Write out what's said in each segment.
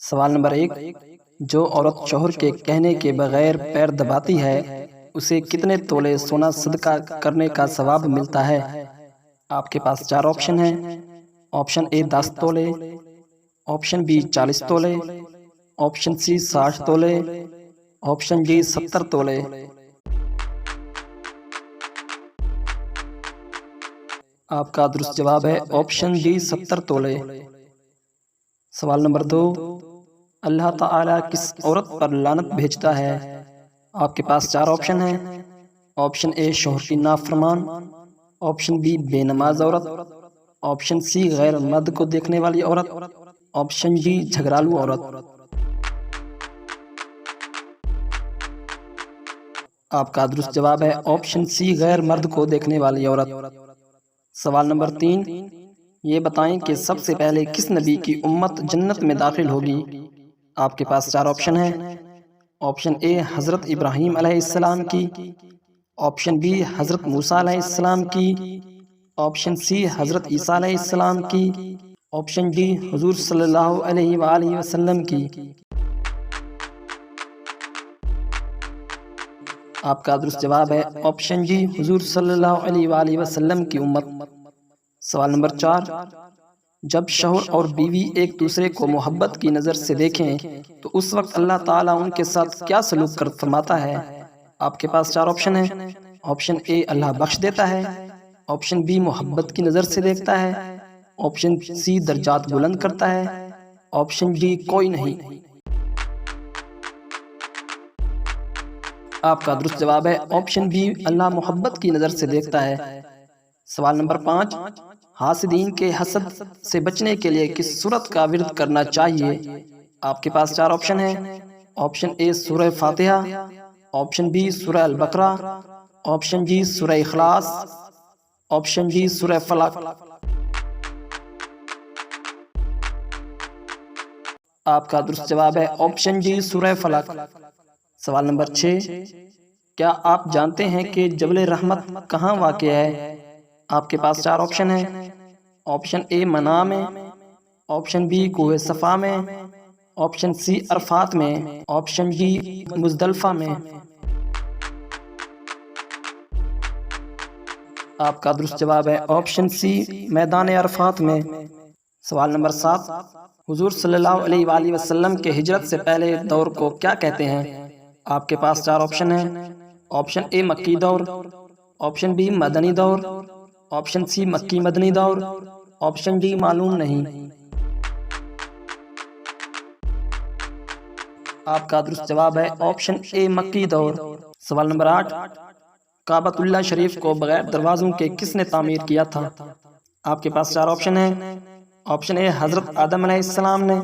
سوال نمبر 1، جو عورت شوہر کے کہنے کے بغیر پیر دباتی ہے اسے کتنے تولے سونا صدقہ کرنے کا ثواب ملتا ہے؟ آپ کے پاس 4 آپشن ہیں۔ آپشن اے 10 تولے، آپشن بی 40 تولے، آپشن سی 60 تولے، آپشن ڈی 70 تولے۔ آپ کا درست جواب ہے آپشن ڈی 70 تولے۔ سوال نمبر 2، اللہ تعالیٰ کس عورت پر لعنت بھیجتا ہے؟ آپ کے پاس 4 آپشن ہیں۔ آپشن اے شوہر کی نافرمان، آپشن بی بے نماز عورت، آپشن سی غیر مرد کو دیکھنے والی عورت، آپشن ڈی جھگڑالو عورت۔ آپ کا درست جواب ہے آپشن سی غیر مرد کو دیکھنے والی عورت۔ سوال نمبر 3، یہ بتائیں کہ سب سے پہلے کس نبی کی امت جنت میں داخل ہوگی؟ آپ کے پاس 4 آپشن ہیں۔ آپشن اے حضرت ابراہیم علیہ السلام کی، آپشن بی حضرت موسیٰ علیہ السلام کی، آپشن سی حضرت عیسیٰ علیہ السلام کی، آپشن ڈی حضور صلی اللہ علیہ وآلہ وسلم کی۔ آپ کا درست جواب ہے آپشن ڈی حضور صلی اللہ علیہ وآلہ وسلم کی امت۔ سوال نمبر 4، جب شوہر اور بیوی ایک دوسرے کو محبت کی نظر سے دیکھیں تو اس وقت اللہ تعالیٰ ان کے ساتھ کیا سلوک فرماتا ہے؟ آپ کے پاس 4 آپشن ہیں۔ آپشن اے اللہ بخش دیتا ہے، آپشن بی محبت کی نظر سے دیکھتا ہے، آپشن سی درجات بلند کرتا ہے، آپشن ڈی کوئی نہیں۔ آپ کا درست جواب ہے آپشن بی اللہ محبت کی نظر سے دیکھتا ہے۔ سوال نمبر 5، حاسدین کے حسد سے بچنے کے لیے کس سورت کا ورد کرنا چاہیے؟ آپ کے پاس 4 آپشن ہیں۔ آپشن اے سورہ فاتحہ، آپشن بی سورہ البقرہ، آپشن ڈی سورہ اخلاص، آپشن ڈی سورہ فلق۔ آپ کا درست جواب ہے آپشن ڈی سورہ فلق۔ سوال نمبر 6، کیا آپ جانتے ہیں کہ جبل رحمت کہاں واقع ہے؟ آپ کے پاس 4 آپشن ہیں۔ آپشن اے منی میں، آپشن بی کوہ صفا میں، آپشن سی عرفات میں، آپشن ڈی مزدلفہ میں۔ آپ کا درست جواب ہے آپشن سی میدان عرفات میں۔ سوال نمبر 7، حضور صلی اللہ علیہ وآلہ وسلم کے ہجرت سے پہلے دور کو کیا کہتے ہیں؟ آپ کے پاس 4 آپشن ہیں۔ آپشن اے مکی دور، آپشن بی مدنی دور، آپشن سی مکی مدنی دور، آپشن ڈی معلوم نہیں۔ آپ کا درست جواب ہے آپشن اے مکی دور۔ سوال نمبر 8، کعبۃ اللہ شریف کو بغیر دروازوں کے کس نے تعمیر کیا تھا؟ آپ کے پاس 4 آپشن ہیں۔ آپشن اے حضرت آدم علیہ السلام نے،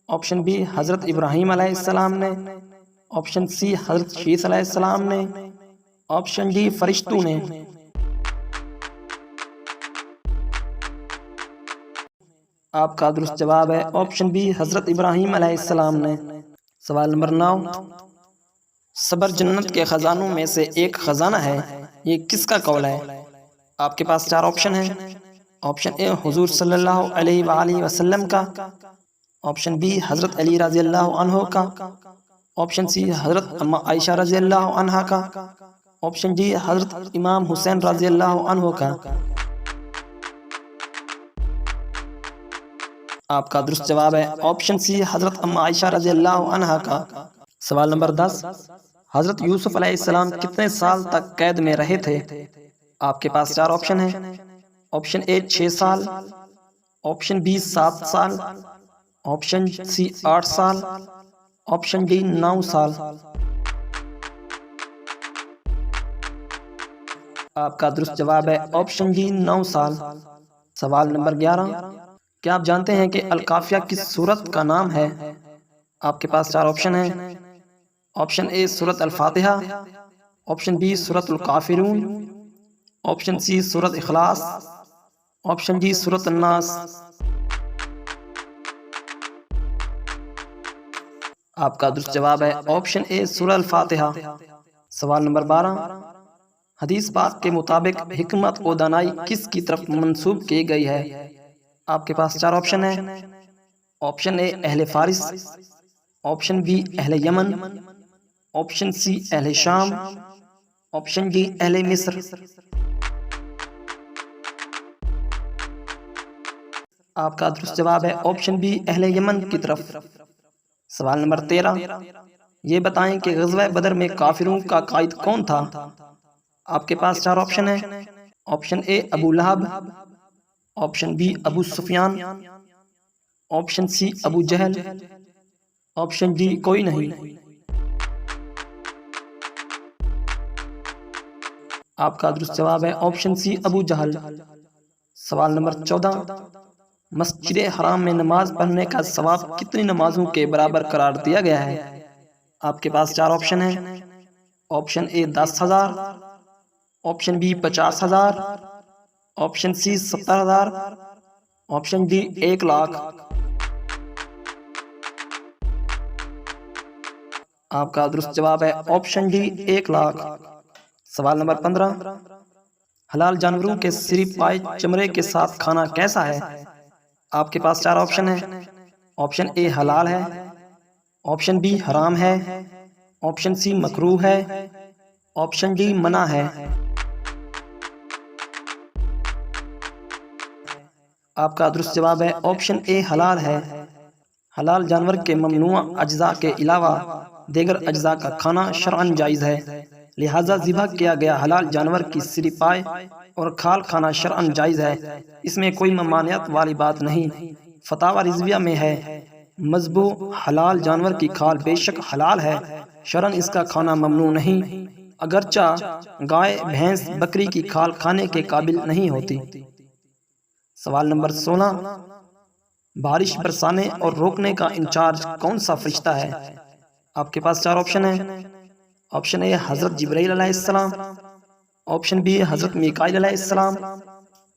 آپشن بی حضرت ابراہیم علیہ السلام نے، آپشن سی حضرت شیث علیہ السلام نے، آپشن ڈی فرشتوں نے۔ آپ کا درست جواب ہے آپشن بی حضرت ابراہیم علیہ السلام نے۔ سوال نمبر 9، صبر جنت کے خزانوں میں سے ایک خزانہ ہے، یہ کس کا قول ہے؟ آپ کے پاس 4 آپشن ہیں۔ آپشن اے حضور صلی اللہ علیہ وآلہ وسلم کا، آپشن بی حضرت علی رضی اللہ عنہ کا، آپشن سی حضرت اما عائشہ رضی اللہ عنہا کا، آپشن ڈی حضرت امام حسین رضی اللہ عنہ کا۔ آپ کا درست جواب ہے آپشن سی حضرت اما عائشہ رضی اللہ عنہا کا۔ سوال نمبر 10، حضرت یوسف علیہ السلام کتنے سال تک قید میں رہے تھے؟ آپ کے پاس 4 آپشن ہیں۔ آپشن اے 6 سال، آپشن بی 7 سال، آپشن سی 8 سال، آپشن ڈی 9 سال۔ آپ کا درست جواب ہے آپشن ڈی 9 سال۔ سوال نمبر 11، کیا آپ جانتے ہیں کہ القافیہ کس سورت کا نام ہے؟ آپ کے پاس 4 آپشن ہیں۔ آپشن اے سورت الفاتحہ، آپشن بی سورت الکافرون، آپشن سی سورت اخلاص، آپشن ڈی سورت الناس۔ آپ کا درست جواب ہے آپشن اے سورہ الفاتحہ۔ سوال نمبر 12، حدیث پاک کے مطابق حکمت و دانائی کس کی طرف منسوب کی گئی ہے؟ آپ کے پاس 4 آپشن ہیں۔ ऑप्शन ए अहले फारिस, ऑप्शन बी अहले यमन, ऑप्शन सी अहले शाम, ऑप्शन डी अहले मिस्र। आपका दुरुस्त जवाब है ऑप्शन बी अहले यमन की तरफ। सवाल नंबर 13, ये बताएं कि ग़ज़वा बदर में काफिरों का कायद कौन था। आपके पास 4 ऑप्शन है। Option A Abu Lahab, option B Abu Sufyan, option C Abu Jahl, option D कोई नहीं। आपका दुरुस्त जवाब है ऑप्शन सी अबू जहल। सवाल नंबर 14, मस्जिद हराम में नमाज पढ़ने का सवाब कितनी नमाजों के बराबर करार दिया गया है। आपके पास 4 ऑप्शन है। Option A 10,000, option B 50,000, option C 70,000, option D 1 lakh. आपका दुरुस्त जवाब है ऑप्शन डी 1 लाख। सवाल नंबर 15, हलाल जानवरों के सिर पाए चमड़े के साथ खाना कैसा है। आपके पास 4 ऑप्शन है। ऑप्शन ए हलाल है, ऑप्शन बी हराम है, ऑप्शन सी मकरूह है, ऑप्शन डी मना है। आपका दुरुस्त जवाब है ऑप्शन ए हलाल है। हलाल जानवर के ममनुआ अज्जा के अलावा दीगर अज्जा का खाना शरअन जायज़ है, लिहाजा ज़िबह किया गया हलाल जानवर की सिर पाए और खाल खाना शरअन जायज़ है, इसमें कोई ममानियत वाली बात नहीं। फतावा रिज़विया में है, मज़बूह हलाल जानवर की खाल बेशक हलाल है, शरअन इसका खाना ममनू नहीं, अगरचा गाय भैंस बकरी की खाल खाने के काबिल नहीं होती। सवाल नंबर 16, बारिश बरसाने और रोकने का इंचार्ज कौन सा फरिश्ता है। आपके पास 4 ऑप्शन है। ऑप्शन ए हज़रत जिब्राइल अलैहिस्सलाम, ऑप्शन बी हज़रत मीकाईल अलैहिस्सलाम,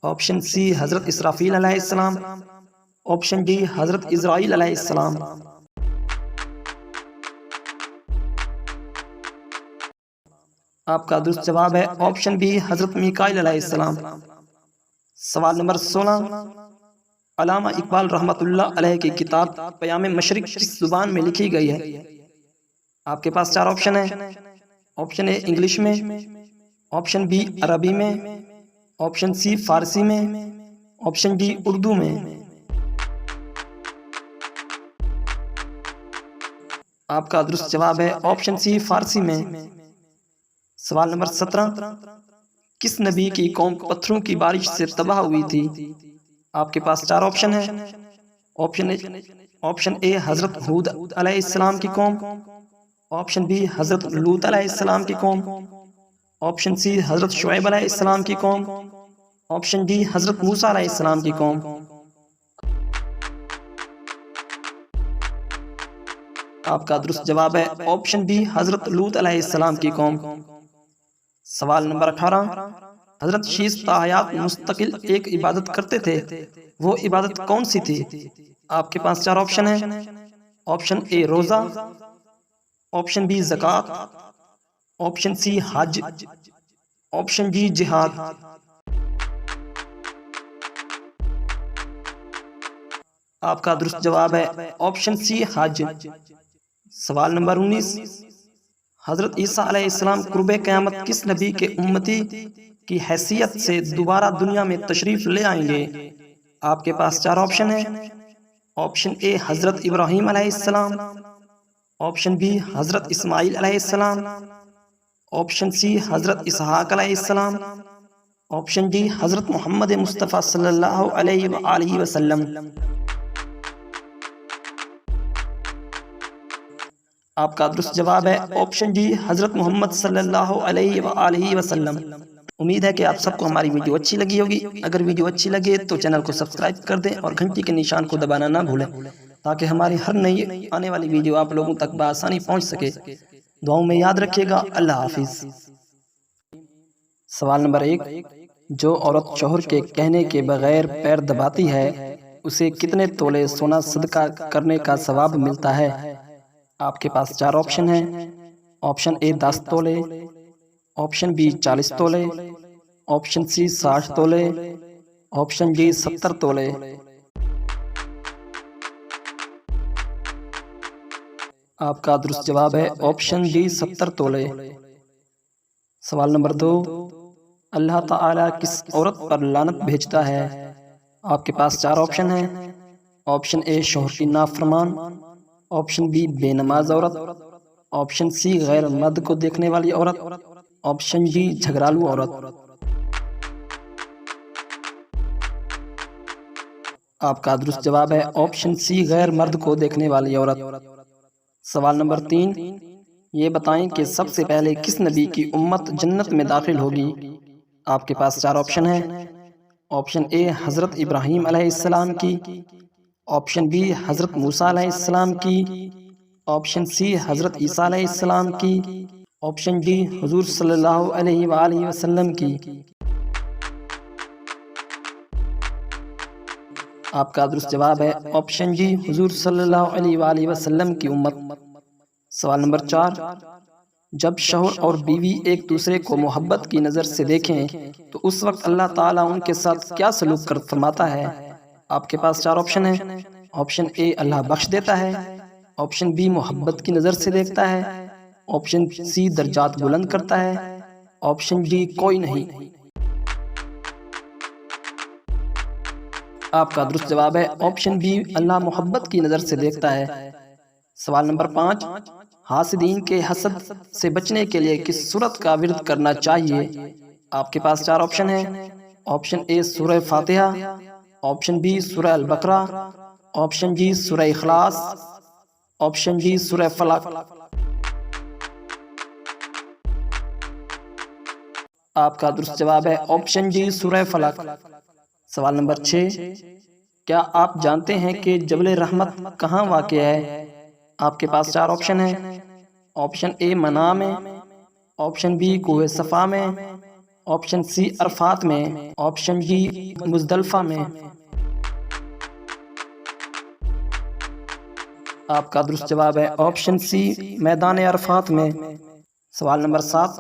ऑप्शन सी हज़रत इसराफील अलैहिस्सलाम, ऑप्शन डी हज़रत इज़राइल अलैहिस्सलाम। आपका दुरुस्त जवाब है ऑप्शन बी हज़रत मीकाईल अलैहिस्सलाम। सवाल नंबर 16, अल्लामा इकबाल रहमतुल्लाह अलैह की किताब क़याम मशरिक़ किस ज़ुबान में लिखी गई है। आपके पास 4 ऑप्शन है। ऑप्शन ए इंग्लिश में, ऑप्शन बी अरबी में, ऑप्शन सी फारसी में, ऑप्शन डी उर्दू में। आपका दुरुस्त जवाब है ऑप्शन सी फारसी में। सवाल नंबर 17, किस नबी की कौम पत्थरों की बारिश से तबाह हुई थी। आपके पास 4 ऑप्शन है। ऑप्शन ए हज़रत हूद अलैहिस्सलाम की कौम, ऑप्शन बी हज़रत लूत अलैहिस्सलाम की कौम, ऑप्शन सी हज़रत शुएब अलैहिस्सलाम की कौम, ऑप्शन डी हज़रत मूसा अलैहिस्सलाम की कौम। आपका दुरुस्त जवाब है ऑप्शन बी हज़रत लूत अलैहिस्सलाम की कौम। सवाल नंबर 18, हज़रत शीस ताहयात मुस्तकिल एक इबादत करते थे, वो इबादत कौन सी थी। आपके पास 4 ऑप्शन है। ऑप्शन ए रोज़ा, ऑप्शन बी ज़कात, ऑप्शन सी हज, ऑप्शन डी जिहाद। आपका दुरुस्त जवाब है ऑप्शन सी हज। सवाल नंबर 19, हज़रत ईसा अलैहिस्सलाम कुर्बे क़यामत किस नबी के उम्मती की हैसियत से दोबारा दुनिया में तशरीफ़ ले आएंगे। आपके पास 4 ऑप्शन है। ऑप्शन ए हज़रत इब्राहीम अलैहिस्सलाम, ऑप्शन बी हज़रत इस्माइल अलैहिस्सलाम, ऑप्शन सी हज़रत इसहाक अलैहिस्सलाम, ऑप्शन डी हज़रत मोहम्मद मुस्तफ़ा सल्लल्लाहु अलैहि वसल्लम। आपका दुरुस्त जवाब है ऑप्शन डी हज़रत मोहम्मद सल्लल्लाहु अलैहि वसल्लम। उम्मीद है कि आप सबको हमारी वीडियो अच्छी लगी होगी। अगर वीडियो अच्छी लगे तो चैनल को सब्सक्राइब कर दें और घंटी के निशान को दबाना ना भूलें, ताकि हमारी हर नई आने वाली वीडियो आप लोगों तक बआसानी पहुंच सके। दुआओं में याद रखिएगा। अल्लाह हाफिज़। सवाल नंबर 1, जो औरत शौहर के कहने के बगैर पैर दबाती है उसे कितने तोले सोना सदका करने का सवाब मिलता है। आपके पास 4 ऑप्शन है। ऑप्शन ए 10 तोले, ऑप्शन बी 40 तोले, ऑप्शन सी 60 तोले, ऑप्शन डी 70 तोले। آپ کا درست جواب ہے آپشن ڈی 70 تولے۔ سوال نمبر 2، اللہ تعالیٰ کس عورت پر لعنت بھیجتا ہے؟ آپ کے پاس 4 آپشن ہیں۔ آپشن اے شوہر کی نافرمان، آپشن بی بے نماز عورت، آپشن سی غیر مرد کو دیکھنے والی عورت، آپشن ڈی جھگڑالو عورت۔ آپ کا درست جواب ہے آپشن سی غیر مرد کو دیکھنے والی عورت۔ سوال نمبر 3، یہ بتائیں کہ سب سے پہلے کس نبی کی امت جنت میں داخل ہوگی؟ آپ کے پاس 4 آپشن ہیں۔ آپشن اے حضرت ابراہیم علیہ السلام کی، آپشن بی حضرت موسیٰ علیہ السلام کی، آپشن سی حضرت عیسیٰ علیہ السلام کی، آپشن ڈی حضور صلی اللہ علیہ وآلہ وسلم کی۔ آپ کا درست جواب ہے آپشن ڈی حضور صلی اللہ علیہ وآلہ وسلم کی امت۔ سوال نمبر 4، جب شوہر اور بیوی ایک دوسرے کو محبت کی نظر سے دیکھیں تو اس وقت اللہ تعالیٰ ان کے ساتھ کیا سلوک فرماتا ہے؟ آپ کے پاس 4 آپشن ہیں۔ آپشن اے اللہ بخش دیتا ہے، آپشن بی محبت کی نظر سے دیکھتا ہے، آپشن سی درجات بلند کرتا ہے، آپشن ڈی کوئی نہیں۔ آپ کا درست جواب ہے آپشن بی اللہ محبت کی نظر سے دیکھتا ہے۔ سوال نمبر 5، حاسدین کے حسد سے بچنے کے لیے کس سورت کا ورد کرنا چاہیے؟ آپ کے پاس 4 آپشن ہیں۔ آپشن اے سورہ فاتحہ، آپشن بی سورہ البقرہ، آپشن ڈی سورہ اخلاص، آپشن ڈی سورہ فلق۔ آپ کا درست جواب ہے آپشن ڈی سورہ فلق۔ سوال نمبر 6، کیا آپ جانتے ہیں کہ جبل رحمت کہاں واقع ہے؟ آپ کے پاس 4 آپشن ہیں۔ آپشن اے منا میں، آپشن بی کوہ صفا میں، آپشن سی عرفات میں، آپشن ڈی مزدلفہ میں۔ آپ کا درست جواب ہے آپشن سی میدان عرفات میں۔ سوال نمبر 7،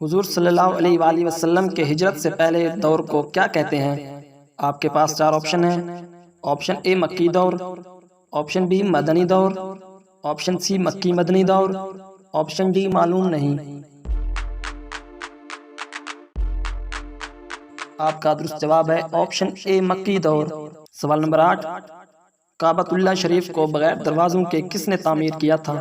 حضور صلی اللہ علیہ وآلہ وسلم کے ہجرت سے پہلے دور کو کیا کہتے ہیں؟ آپ کے پاس 4 آپشن ہیں۔ آپشن اے مکی دور، آپشن بی مدنی دور، آپشن سی مکی مدنی دور، آپشن ڈی معلوم نہیں۔ آپ کا درست جواب ہے آپشن اے مکی دور۔ سوال نمبر 8، کعبۃ اللہ شریف کو بغیر دروازوں کے کس نے تعمیر کیا تھا؟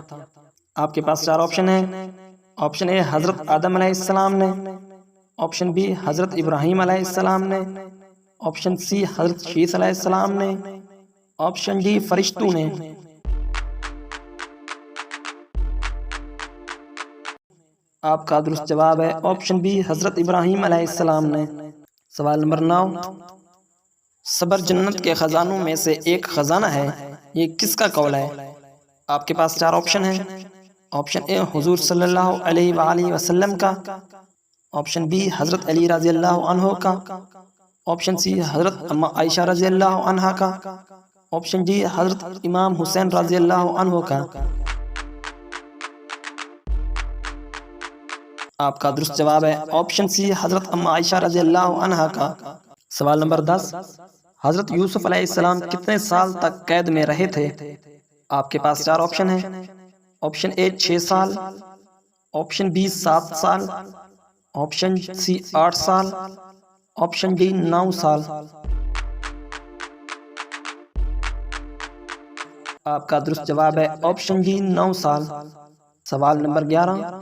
آپ کے پاس 4 آپشن ہیں۔ آپشن اے حضرت آدم علیہ السلام نے، آپشن بی حضرت ابراہیم علیہ السلام نے، آپشن سی حضرت شیث علیہ السلام نے، آپشن ڈی فرشتوں نے۔ آپ کا درست جواب ہے آپشن بی حضرت ابراہیم علیہ السلام نے۔ سوال نمبر 9، صبر جنت کے خزانوں میں سے ایک خزانہ ہے، یہ کس کا قول ہے؟ آپ کے پاس 4 آپشن ہیں۔ آپشن اے حضور صلی اللہ علیہ وآلہ وسلم کا، آپشن بی حضرت علی رضی اللہ عنہ کا، آپشن سی حضرت اما عائشہ رضی اللہ عنہ کا، آپشن ڈی حضرت امام حسین رضی اللہ عنہ کا۔ آپ کا درست جواب ہے آپشن سی حضرت اما عائشہ رضی اللہ عنہ کا۔ سوال نمبر 10، حضرت یوسف علیہ السلام کتنے سال تک قید میں رہے تھے؟ آپ کے پاس 4 آپشن ہیں۔ آپشن اے 6 سال، آپشن بی 7 سال، آپشن سی 8 سال، آپشن ڈی 9 سال۔ آپ کا درست جواب ہے آپشن ڈی 9 سال۔ سوال نمبر 11،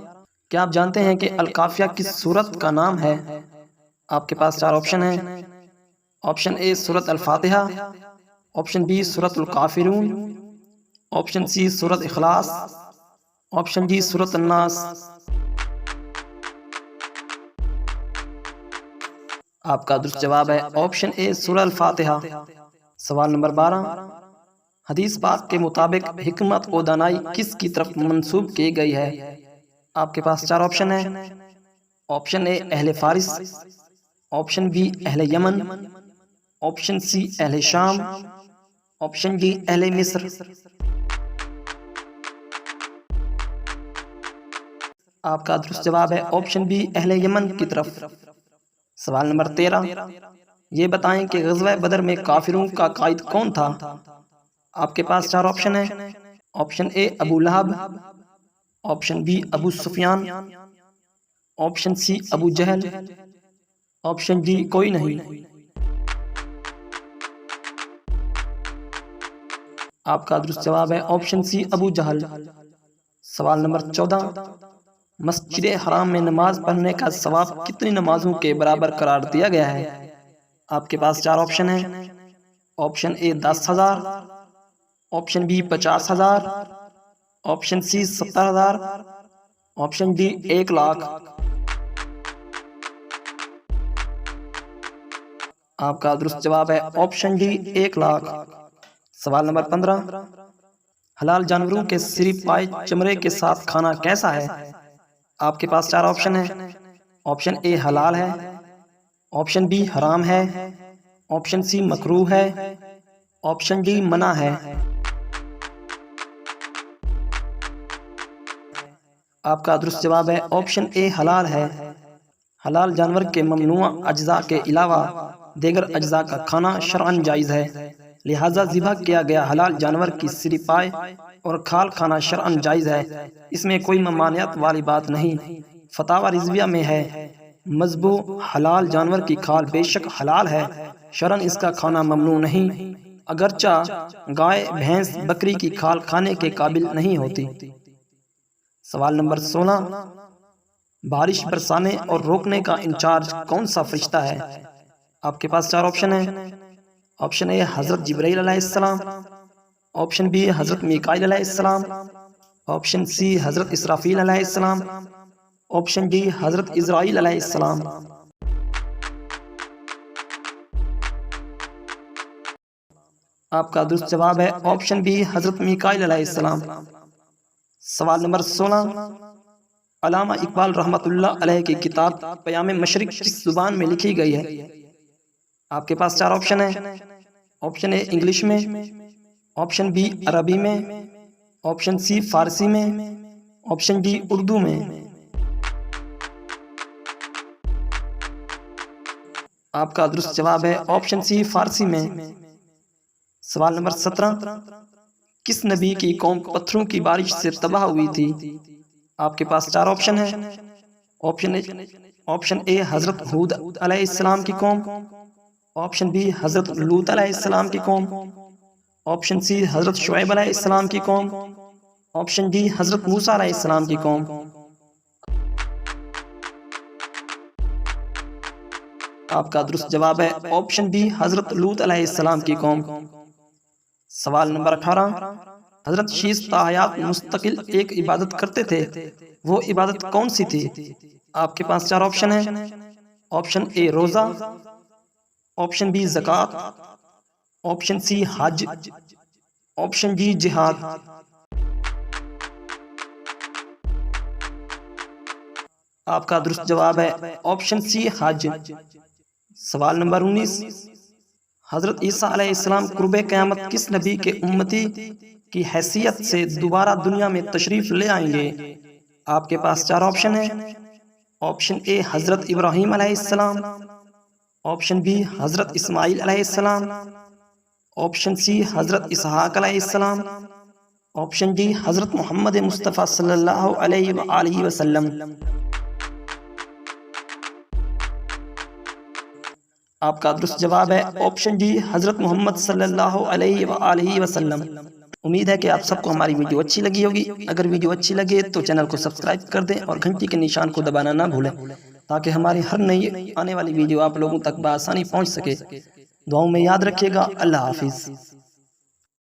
کیا آپ جانتے ہیں کہ القافیہ کس سورت کا نام ہے؟ آپ کے پاس 4 آپشن ہیں۔ آپشن اے سورت الفاتحہ، آپشن بی سورت الکافرون، آپشن سی سورت اخلاص، آپشن ڈی سورت الناس۔ آپ کا درست جواب ہے آپشن اے سورہ الفاتحہ۔ سوال نمبر 12، حدیث پاک کے مطابق حکمت و دانائی کس کی طرف منسوب کی گئی ہے؟ آپ کے پاس 4 آپشن ہیں۔ آپشن اے اہل فارس، آپشن بی اہل یمن، آپشن سی اہل شام، آپشن ڈی اہل مصر۔ آپ کا درست جواب ہے آپشن بی اہل یمن کی طرف۔ سوال نمبر 13، یہ بتائیں کہ غزوہ بدر میں کافروں کا قائد کون تھا؟ آپ کے پاس 4 آپشن ہیں۔ Option A Abu Lahab, option B Abu Sufyan, option C Abu Jahl, option D कोई नहीं। आपका दुरुस्त जवाब है ऑप्शन सी अबू जहल। सवाल नंबर 14, मस्जिद हराम में नमाज पढ़ने का सवाब कितनी नमाजों के बराबर करार दिया गया है? आपके पास 4 ऑप्शन हैं। Option A 10,000, option B 50,000, option C 70,000, option D 1 lakh. आपका दुरुस्त जवाब है ऑप्शन डी 1 लाख। सवाल नंबर 15, हलाल जानवरों के सिर पाए चमड़े के साथ खाना कैसा है? आपके पास 4 ऑप्शन हैं। ऑप्शन ए हलाल है, ऑप्शन बी हराम है, ऑप्शन सी मकरूह है, ऑप्शन डी मना है। आपका दुरुस्त जवाब है ऑप्शन ए हलाल है। हलाल जानवर के ममनुआ अज्जा के अलावा दीगर अज्जा का खाना शरअन जायज़ है, लिहाजा ज़िबा किया गया हलाल जानवर की सिर पाए और खाल खाना शरअन जायज़ है, इसमें कोई ममानियत वाली बात नहीं। फतावा रिज़विया में है, मज़बू हलाल जानवर की खाल बेशक हलाल है, शरअन इसका खाना ममनू नहीं, अगरचा गाय भैंस बकरी की खाल खाने के काबिल नहीं होती। सवाल नंबर 16, बारिश बरसाने और रोकने का इंचार्ज कौन सा फरिश्ता है? आपके पास 4 ऑप्शन हैं। ऑप्शन ए हज़रत जिब्राइल अलैहिस्सलाम, ऑप्शन बी हज़रत मीकाईल अलैहिस्सलाम, ऑप्शन सी हज़रत इसराफील अलैहिस्सलाम, ऑप्शन डी हज़रत इज़राइल अलैहिस्सलाम। आपका दुरुस्त जवाब है ऑप्शन बी हज़रत मीकाईल अलैहिस्सलाम। सवाल नंबर 16, अल्लामा इकबाल रहमतुल्लाह अलैह की किताब क़याम मशरिक़ किस ज़ुबान में लिखी गई है? आपके पास 4 ऑप्शन हैं। ऑप्शन ए इंग्लिश में, ऑप्शन बी अरबी में, ऑप्शन सी फारसी में, ऑप्शन डी उर्दू में। आपका दुरुस्त जवाब है ऑप्शन सी फारसी में। सवाल नंबर 17, किस नबी की कौम पत्थरों की बारिश से तबाह हुई थी? आपके पास 4 ऑप्शन हैं। ऑप्शन ए हज़रत हूद अलैहिस्सलाम की कौम, ऑप्शन बी हज़रत लूत अलैहिस्सलाम की कौम, ऑप्शन सी हज़रत शुएब अलैहिस्सलाम की कौम, ऑप्शन डी हज़रत मूसा अलैहिस्सलाम की कौम। आपका दुरुस्त जवाब है ऑप्शन बी हज़रत लूत अलैहिस्सलाम की कौम। सवाल नंबर 18, हज़रत शीस ताहयात मुस्तकिल एक इबादत करते थे, वो इबादत कौन सी थी? आपके पास 4 ऑप्शन हैं। ऑप्शन ए रोज़ा, ऑप्शन बी ज़कात, ऑप्शन सी हज, ऑप्शन डी जिहाद। आपका दुरुस्त जवाब है ऑप्शन सी हज। सवाल नंबर 19, हज़रत ईसा अलैहिस्सलाम कुर्बे क़यामत किस नबी के उम्मती की हैसियत से दोबारा दुनिया में तशरीफ़ ले आएंगे? आपके पास 4 ऑप्शन हैं। ऑप्शन ए हज़रत इब्राहीम अलैहिस्सलाम, ऑप्शन बी हज़रत इस्माईल अलैहिस्सलाम, ऑप्शन सी हज़रत इसहाक अलैहिस्सलाम, ऑप्शन डी हज़रत मोहम्मद मुस्तफ़ा सल्लल्लाहु अलैहि वसल्लम। आपका दुरुस्त जवाब है ऑप्शन डी हज़रत मोहम्मद सल्लल्लाहु अलैहि वसल्लम। उम्मीद है कि आप सबको हमारी वीडियो अच्छी लगी होगी। अगर वीडियो अच्छी लगे तो चैनल को सब्सक्राइब कर दें और घंटी के निशान को दबाना ना भूलें, ताकि हमारी हर नई आने वाली वीडियो आप लोगों तक बआसानी पहुंच सके। दुआओं में याद रखिएगा। अल्लाह हाफिज़।